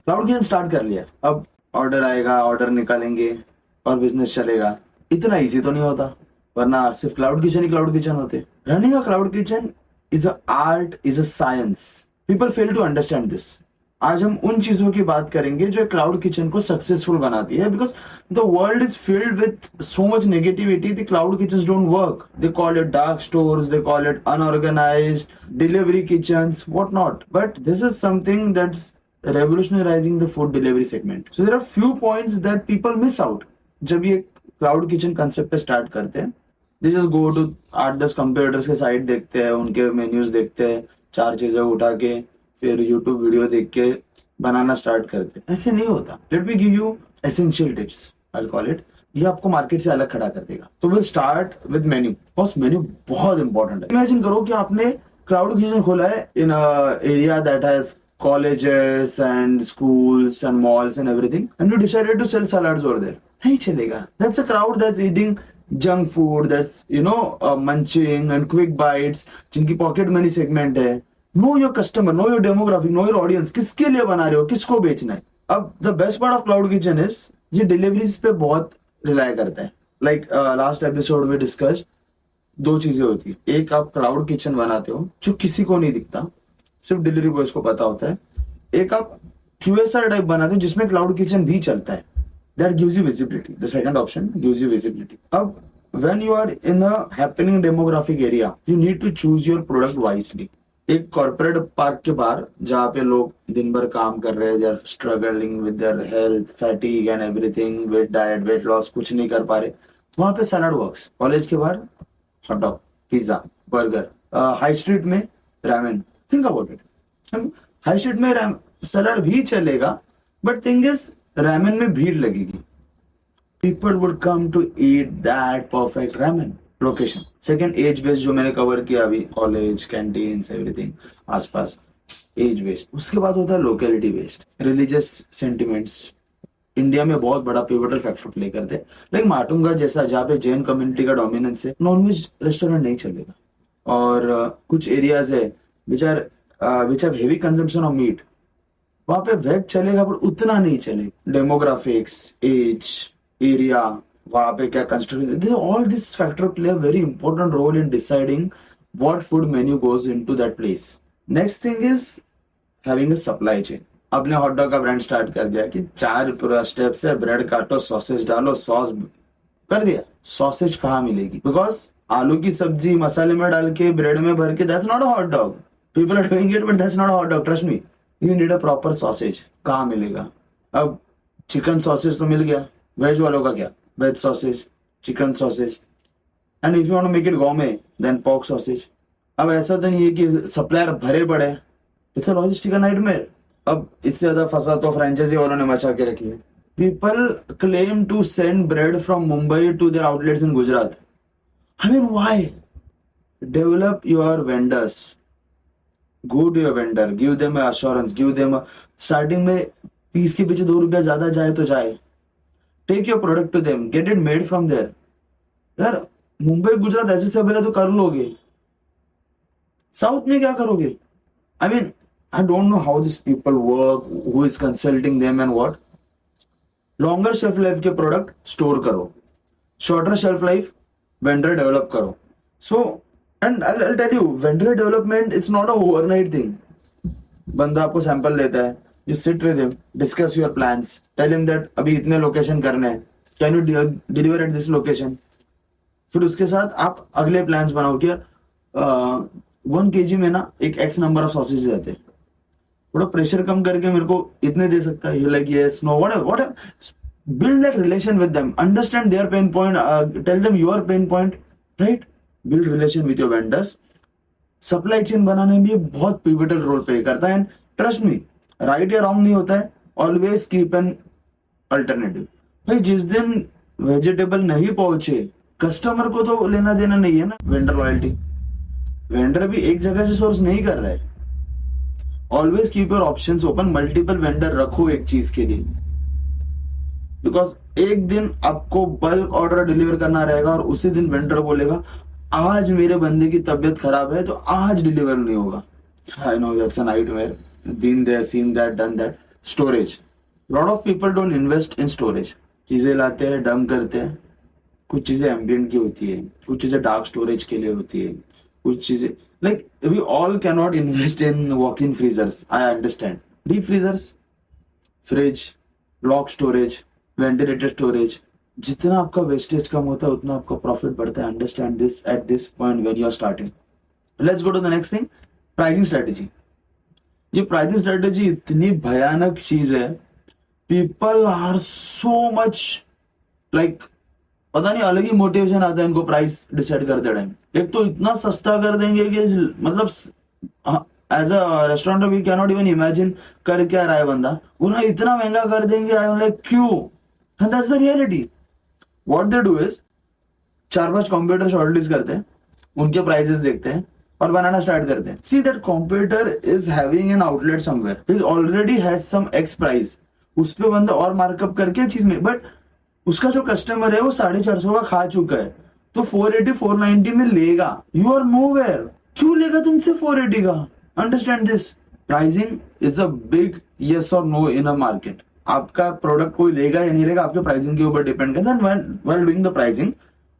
Cloud kitchen start कर लिया, अब ऑर्डर आएगा, ऑर्डर निकालेंगे और बिजनेस चलेगा। इतना इजी तो नहीं होता, वरना सिर्फ क्लाउड किचन ही क्लाउड किचन होते। Running a cloud kitchen is a art, is a science. People fail to understand this. आज हम उन चीजों की बात करेंगे जो क्लाउड किचन को सक्सेसफुल बनाती है, because the world is filled with so much negativity. The cloud kitchens don't work, they call it dark stores, they call it unorganised delivery kitchens, what not, but this is something that's revolutionizing the food delivery segment. So there are few points that people miss out जब ये cloud kitchen concept पे start करते हैं। They just go to 8-10 computers के site देखते हैं, उनके menus देखते हैं, 4 चीजें उठा के फिर यूट्यूब वीडियो देख के बनाना स्टार्ट करते हैं। ऐसे नहीं होता। Let me give you essential tips, I call it. ये आपको मार्केट से अलग खड़ा कर देगा। तो विल स्टार्ट विद मेन्यू। बस मेन्यू बहुत इंपॉर्टेंट है। इमेजिन करो कि आपने क्लाउड किचन खोला है in area that has colleges and schools and malls and everything, and you decided to sell salads over there. नहीं चलेगा। That's a crowd that's eating junk food, that's munching and quick bites, जिनकी pocket money segment है। Know your customer, know your demographic, know your audience। किसके लिए बना रहे हो, किसको बेचना है। अब the best part of cloud kitchen is ये डिलीवरीज पे बहुत रिलाय करता है। Like last episode में डिस्कस, 2 चीजें होती है। एक, आप क्लाउड किचन बनाते हो जो किसी को नहीं दिखता, सिर्फ डिलीवरी बॉयज को पता होता है। एक आप QSR टाइप बनाते हो जिसमें क्लाउड किचन भी चलता है, that gives you visibility. The second option gives you visibility. अब when you are in a happening demographic area, you need to choose your product wisely. एक कॉर्पोरेट पार्क के बाहर जहाँ पे लोग दिन भर काम कर रहे हैं, they are struggling with their health, fatigue and everything, weight diet, weight loss, कुछ नहीं कर पा रहे, वहां पे सैलड वर्क्स। कॉलेज के बाहर hot dog, pizza, burger. High street में ramen. Think about it. High street में सलाड भी चलेगा, बट थिंग इज रामेन में भीड़ लगेगी। People would come to eat that perfect ramen. Location. Second, age based, जो मैंने कवर किया अभी, कॉलेज, कैंटीन्स, एवरीथिंग आसपास, एज बेस्ड। उसके बाद होता है locality based, religious sentiments. India में बहुत बड़ा पिवटल फैक्टर प्ले करते हैं। लाइक माटुंगा जैसा, जहाँ पे जैन कम्युनिटी का डोमिनेंस है, नॉनवेज रेस्टोरेंट नहीं चलेगा। और कुछ एरियाज है which have heavy consumption of meat, वहां पे वेज चलेगा पर उतना नहीं चलेगा। डेमोग्राफिक्स, एज, एरिया, वहां पे क्या construction, all this factor play a very important role in deciding what food menu goes into that place. Next thing is having a supply chain. आपने हॉट डॉग का ब्रांड स्टार्ट कर दिया कि 4 पूरा steps है, ब्रेड काटो, sausage डालो, sauce कर दिया। सॉसेज कहाँ मिलेगी? बिकॉज आलू की सब्जी मसाले में डाल के ब्रेड में भर के, that's not a hot dog. People are doing it, but that's not a hot dog. Trust me. You need a proper sausage. कहाँ मिलेगा? अब चिकन सॉसेज तो मिल गया, वेज वालों का क्या? Veg sausage, chicken sausage, and if you want to make it gourmet, then pork sausage. अब ऐसा तो नहीं है कि सप्लायर भरे पड़े, इट्स अ लॉजिस्टिकल नाइटमेयर। अब इससे ज्यादा फंसा तो फ्रेंचाइजी वालों ने मचा के रखी है। People claim to send bread from Mumbai to their outlets in Gujarat. I mean, why? Develop your vendors. Go to your vendor, give them a assurance, give them a, starting में पीस के पीछे 2 रुपया ज्यादा जाए तो जाए, take your product to them, get it made from there. यार मुंबई गुजरात ऐसे से पहले तो कर लोगे, साउथ में क्या करोगे? I mean, I don't know how this people work, who is consulting them and what. Longer shelf life के प्रोडक्ट स्टोर करो, shorter shelf life vendor develop करो। सो and I'll tell you, vendor development, it's not a overnight thing. बंदा आपको sample देता है, you sit with him, discuss your plans, tell him that अभी इतने location करने हैं, can you deliver at this location। फिर उसके साथ आप अगले प्लान्स बनाओ कि 1 kg में ना एक x नंबर ऑफ सॉसेज रहते हैं, थोड़ा प्रेशर कम करके मेरे को इतने दे सकता है। You like yes, no, whatever, build that relation with them, understand their pain point, tell them your pain point, right? Build relation with your vendors. Supply chain बनाने में ये बहुत पिवटल रोल प्ले करता है। एंड ट्रस्ट मी, राइट या wrong नहीं होता है, ऑलवेज कीप एन अल्टरनेटिव। भाई जिस दिन वेजिटेबल नहीं पहुंचे, कस्टमर को तो लेना देना नहीं है ना। वेंडर लॉयल्टी, वेंडर भी एक जगह से सोर्स नहीं कर रहा है। Always keep your options open, multiple vendor रखो एक चीज के लिए, बिकॉज एक दिन आपको बल्क ऑर्डर डिलीवर करना रहेगा और उसी दिन वेंडर बोलेगा आज मेरे बंदे की तबीयत खराब है तो आज डिलीवर नहीं होगा। I know that's a nightmare, been there, seen that, done that. Storage, lot of people don't invest in storage. चीजें लाते हैं, डंप करते हैं. कुछ चीजें एम्बियंट की होती है, कुछ चीजें डार्क स्टोरेज के लिए होती है, कुछ चीजें like we all can not invest in walk in freezers. I understand. Deep freezers, fridge, lock storage, ventilated storage, जितना आपका वेस्टेज कम होता है उतना आपका प्रॉफिट बढ़ता है. Understand this at this point when you are starting. Let's go to the next thing, pricing strategy. ये pricing strategy इतनी भयानक चीज है. People are so much like, पता नहीं अलग ही मोटिवेशन आता है इनको प्राइस डिसाइड करते टाइम. एक तो इतना सस्ता कर देंगे कि मतलब as a restaurant we can not even imagine कर क्या रहा है बंदा. उन्हें इतना महंगा कर देंगे. आई एम लाइक क्यों? And that's the reality. What they do is 4-5 computer shortlist करते हैं, उनके प्राइसेस देखते हैं और बनाना स्टार्ट करते हैं. See that computer is having an outlet somewhere, is already has some x price. उस पे बंदा और मार्कअप करके चीज में, बट उसका जो कस्टमर है वो 450 का खा चुका है, तो 480-490 में लेगा. You are nowhere. क्यों लेगा तुमसे 480 का? Understand this. Pricing is a big yes और नो इन अ मार्केट. आपका प्रोडक्ट कोई लेगा या नहीं लेगा आपके प्राइसिंग के ऊपर डिपेंड करता है. व्हाइल डूइंग द प्राइसिंग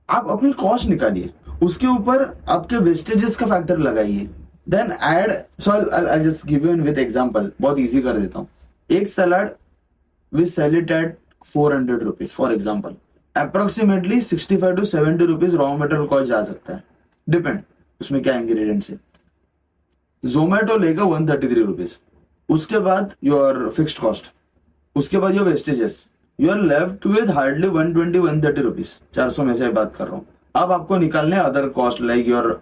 आप अपनी कॉस्ट निकालिए, उसके ऊपर आपके वेस्टेजेस का फैक्टर लगाइए, then add. So I just give you with example, बहुत इजी कर देता हूँ. एक salad we sell it at 400 rupees for example. Approximately 65 to 70 rupees raw material cost जा सकता है, डिपेंड उसमें क्या इंग्रेडिएंट्स है. जोमेटो लेगा 133 रुपीज. उसके बाद योर फिक्स्ड कॉस्ट, उसके बाद your wastages, you are left with hardly 120-130 rupees. 400 में से बात कर रहा हूँ. अब आपको निकालने other cost like your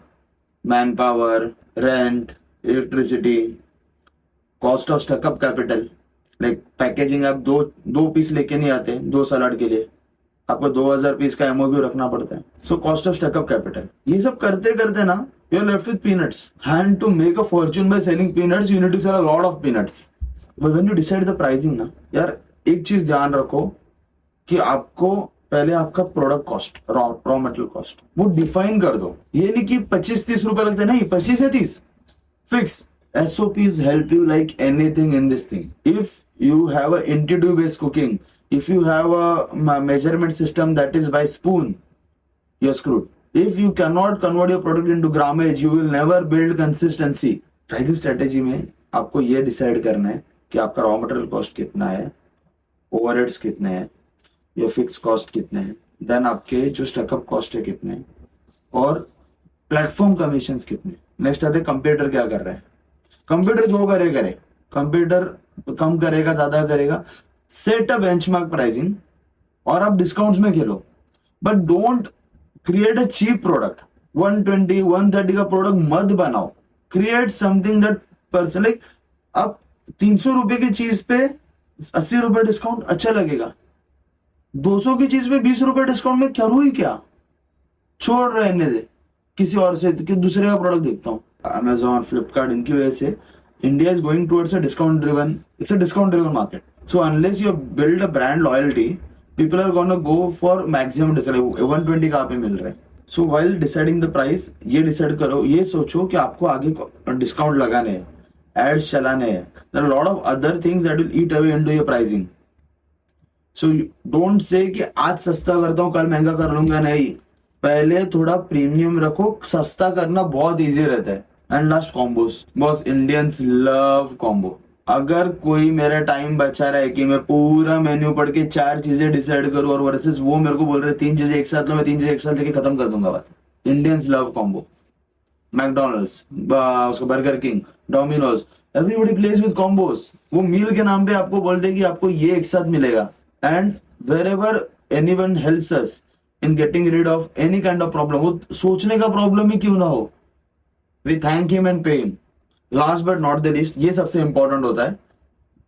man power, rent, electricity, cost of stuck up capital. Like packaging, आप दो पीस लेके नहीं आते 2 सलाड के लिए, आपको 2000 पीस का एमओपी रखना पड़ता है. So cost of stuck up capital. ये सब करते करते ना you are left with peanuts. And to make a fortune by selling peanuts you need to sell a lot of peanuts. When you decide the pricing ना यार, एक चीज ध्यान रखो कि आपको पहले आपका product cost, raw material cost वो डिफाइन कर दो. ये नहीं कि 25-30 रुपए लगते, नहीं 25 या 30 fix. SOPs help you like anything in this thing. If you have a intuitive based cooking, if you have a measurement system that is by spoon, you're screwed. If you cannot convert your product into grammage, you will never build consistency. Pricing strategy में आपको ये decide करना है कि आपका raw material cost कितना है, overheads कितने हैं, या फिक्स कॉस्ट कितने हैं, देन आपके जो स्टकअप कॉस्ट है कितने हैं, और प्लेटफॉर्म कमीशन कितने. नेक्स्ट आते कंप्यूटर क्या कर रहा है. कंप्यूटर जो करे, कंप्यूटर कम करेगा ज्यादा करेगा. सेट अ बेंचमार्क प्राइसिंग और आप डिस्काउंट्स में खेलो, but don't create a cheap product. 120-130 का प्रोडक्ट मत बनाओ. Create something that person like, आप 300 रुपए की चीज पे 80 रुपए डिस्काउंट अच्छा लगेगा. 200 की चीज पे 20 रुपए डिस्काउंट में करूँ ही क्या? छोड़ रहने दे, किसी और से कि दूसरे का प्रोडक्ट देखता हूँ. Amazon, Flipkart, इनकी वजह से India is going towards a discount driven, it's a discount driven market. So unless you build a brand loyalty, people are gonna go for maximum discount. 120 कहाँ पे मिल रहा है. So while deciding the price, ये decide करो, ये सोचो कि आपको आगे डिस्काउंट लगाने हैं, एड्स चलाने हैं. There are a lot of other things that will eat away into your pricing. So don't say कि आज सस्ता करता हूँ कल महंगा कर लूंगा. नहीं, पहले थोड़ा प्रीमियम रखो. सस्ता करना बहुत इजी रहता है. And last combos. Boss Indians love combo. अगर कोई मेरा टाइम बचा रहा है कि मैं पूरा मेन्यू पढ़ के 4 चीजें डिसाइड करूं और वर्सेस वो मेरे को बोल रहे 3 चीजें एक साथ लो, मैं 3 चीजें एक साथ लेके खत्म कर दूंगा बात. Indians love combo. मैकडोनल्ड्स, उसका Burger King, Domino's, everybody plays with combos. वो मील के नाम पे आपको बोलते हैं कि आपको ये एक साथ मिलेगा. And wherever anyone helps us in getting rid of any kind of problem, वो सोचने का प्रॉब्लम ही क्यों ना हो, we thank him and pay him. Last but not the least, ये सबसे इंपॉर्टेंट होता है,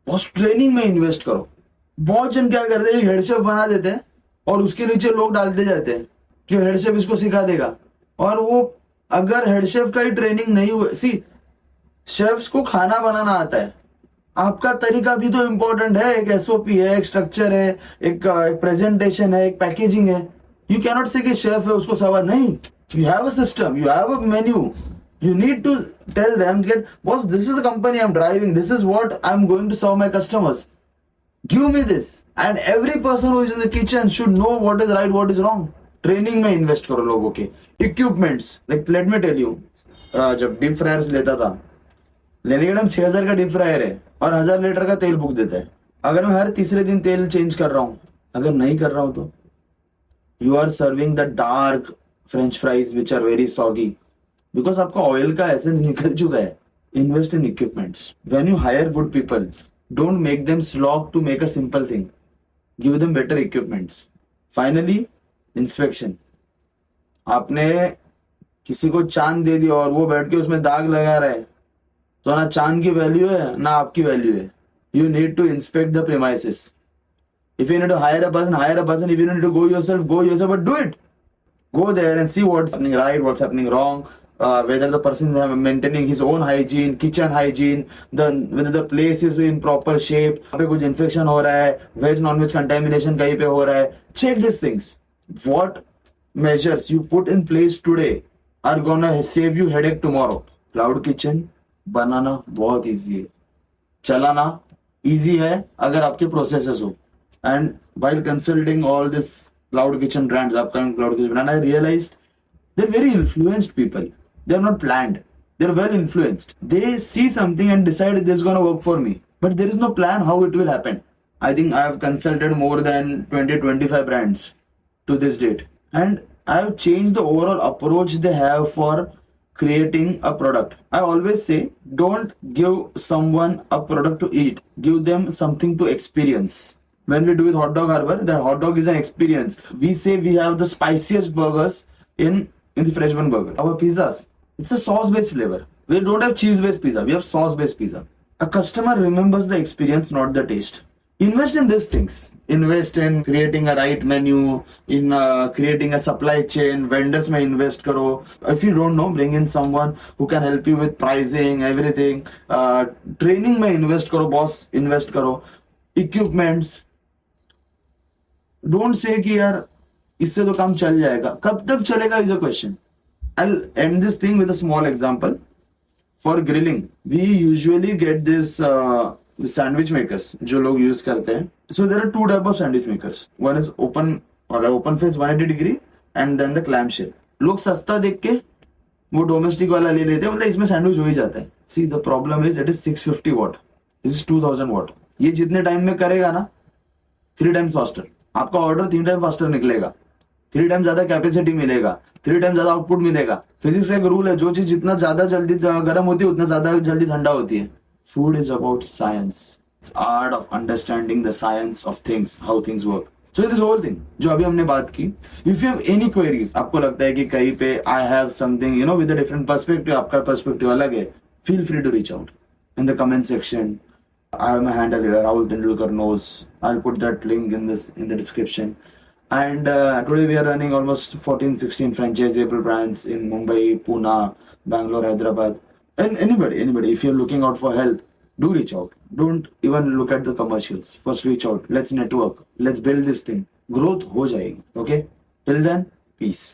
बस ट्रेनिंग में इन्वेस्ट करो. बहुत जन क्या करते हैं, हेड शेफ बना देते हैं और उसके नीचे लोग डालते जाते हैं कि हेड शेफ इसको सिखा देगा. और वो अगर हेड शेफ का ही ट्रेनिंग नहीं हुआ, सी शेफ्स को खाना बनाना आता है, आपका तरीका भी तो इम्पोर्टेंट है. एक SOP है, एक स्ट्रक्चर है, एक प्रेजेंटेशन है, एक पैकेजिंग है. यू कैनॉट से कि शेफ है उसको सवाल नहीं. You have a system, you have a menu, You need to tell them that, boss, this is the company I'm driving, this is what I'm going to serve my customers. Give me this. And every person who is in the kitchen should know what is right, what is wrong. Training में invest करो लोगों के. Equipments, like let me tell you, जब deep fryers लेता था, लेने के time 6000 का डीप फ्रायर है और 1000 लीटर का तेल फूक देता है. अगर मैं हर तीसरे दिन तेल चेंज कर रहा हूं, अगर नहीं कर रहा हूं तो you are serving the dark French fries which are very soggy, because आपका ऑयल का एसेंस निकल चुका है. Invest in equipments. When you hire good people, don't make them slog to make a simple thing. Give them better equipments. Finally, inspection. आपने किसी को चांद दे दिया और वो बैठ के उसमें दाग लगा रहा है, तो ना चांद की वैल्यू है ना आपकी वैल्यू है. You need to inspect the premises. If you need to hire a person, hire a person. If you need to go yourself, but do it. Go there and see what's happening right, what's happening wrong. Whether the person is maintaining his own hygiene, kitchen hygiene, whether the place is in proper shape, यहाँ पे कुछ infection हो रहा है, veg non-veg contamination कहीं पे हो रहा है. Check these things. What measures you put in place today are gonna save you headache tomorrow. Cloud kitchen बनाना बहुत easy है, चलाना easy है अगर आपके processes हो. And while consulting all this cloud kitchen brands, upcoming cloud kitchen brand, I realized they're very influenced people. They're not planned. They're well influenced. They see something and decide this is going to work for me. But there is no plan how it will happen. I think I have consulted more than 20-25 brands to this date. And I have changed the overall approach they have for creating a product. I always say, don't give someone a product to eat. Give them something to experience. When we do with Hot Dog Harbor, the hot dog is an experience. We say we have the spiciest burgers in the Fresh Bun Burger. Our pizzas, it's a sauce-based flavor. We don't have cheese-based pizza. We have sauce-based pizza. A customer remembers the experience, not the taste. Invest in these things. Invest in creating a right menu, in creating a supply chain. Vendors may invest karo. If you don't know, bring in someone who can help you with pricing, everything. Training may invest karo, boss. Invest karo. Equipments. Don't say कि यार इससे तो काम चल जाएगा. कब तक चलेगा is a question. I'll end this thing with a small example. For grilling, we usually get this the sandwich makers जो लोग use करते हैं. So there are two type of sandwich makers. One is open face 180 degree and then the clamshell. लोग सस्ता देख के वो domestic वाला ले लेते हैं, मतलब इसमें सैंडविच हो ही जाता है. See the problem is it is 650 watt. This is 2000 watt. ये जितने टाइम में करेगा ना 3 times faster. आपका ऑर्डर 3 टाइम फास्टर निकलेगा, 3 टाइम ज्यादा कैपेसिटी मिलेगा, 3 टाइम ज्यादा आउटपुट मिलेगा. फिजिक्स का एक रूल है, जो चीज जितना ज्यादा जल्दी गर्म होती है उतना ज्यादा जल्दी ठंडा होती है. Food is about science. It's art of understanding the science of things, how things work. So this whole thing जो अभी हमने बात की, if you have any queries, आपको लगता है कि कहीं पे I have something you know with a different perspective, आपका पर्सपेक्टिव अलग है, feel free to reach out in the comment section. I have my handle here, Rahul Tendulkar knows. I'll put that link in the description. And today we are running almost 14-16 franchisable brands in Mumbai, Pune, Bangalore, Hyderabad. And anybody, if you're looking out for help, do reach out. Don't even look at the commercials. First reach out. Let's network. Let's build this thing. Growth ho jayegi. Okay? Till then, peace.